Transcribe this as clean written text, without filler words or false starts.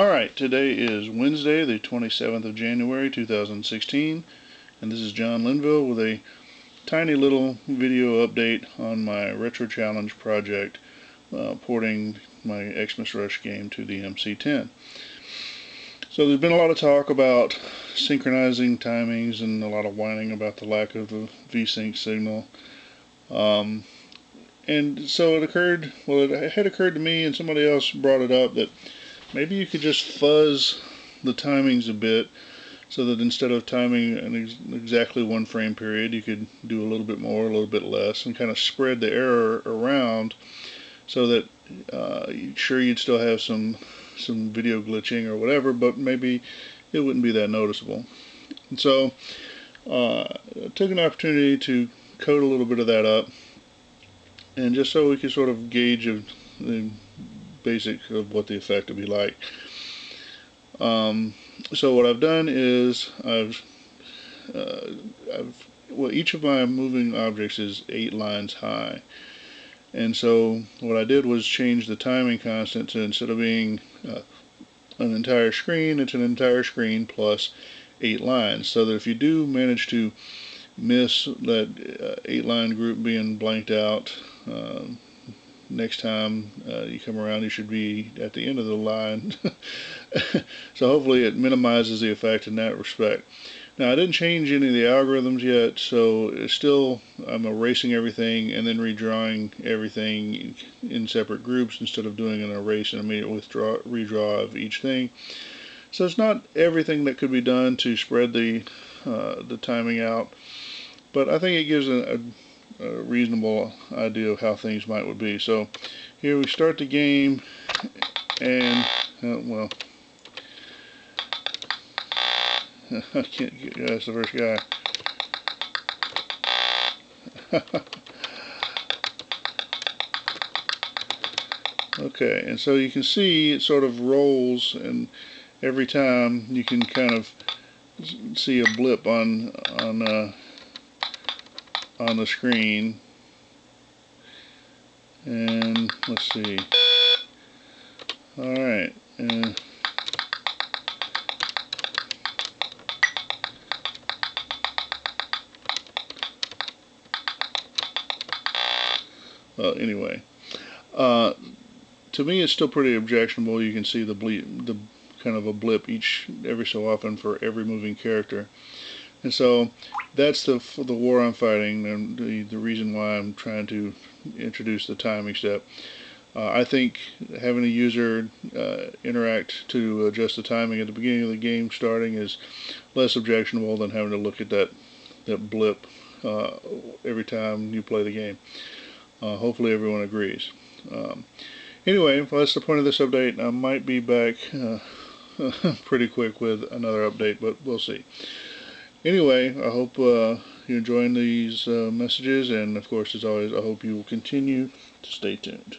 Alright, today is Wednesday, the 27th of January 2016, and this is John Linville with a tiny little video update on my Retro Challenge project, porting my Xmas Rush game to the MC10. So there's been a lot of talk about synchronizing timings and a lot of whining about the lack of the VSync signal. And so it had occurred to me, and somebody else brought it up, that maybe you could just fuzz the timings a bit, so that instead of timing exactly one frame period, you could do a little bit more, a little bit less, and kind of spread the error around, so that sure, you'd still have some video glitching or whatever, but maybe it wouldn't be that noticeable. And so I took an opportunity to code a little bit of that up, and just so we could sort of gauge the basic of what the effect would be like. So what I've done is each of my moving objects is 8 lines high, and so what I did was change the timing constant to, instead of being an entire screen, it's an entire screen plus 8 lines, so that if you do manage to miss that 8-line group being blanked out, next time you come around, you should be at the end of the line. So hopefully it minimizes the effect in that respect. Now, I didn't change any of the algorithms yet, so it's still, I'm erasing everything and then redrawing everything in separate groups instead of doing an erase and immediate redraw of each thing. So it's not everything that could be done to spread the timing out, but I think it gives a reasonable idea of how things would be. So here we start the game, and well, I can't get, that's the first guy. Okay, and so you can see it sort of rolls, and every time you can kind of see a blip on the screen. And let's see. Alright. Well, anyway. To me, it's still pretty objectionable. You can see the kind of a blip every so often for every moving character. And so that's the war I'm fighting, and the reason why I'm trying to introduce the timing step. I think having a user interact to adjust the timing at the beginning of the game starting is less objectionable than having to look at that blip every time you play the game. Hopefully everyone agrees. Anyway, well, that's the point of this update. I might be back pretty quick with another update, but we'll see. Anyway, I hope you're enjoying these messages, and of course, as always, I hope you will continue to stay tuned.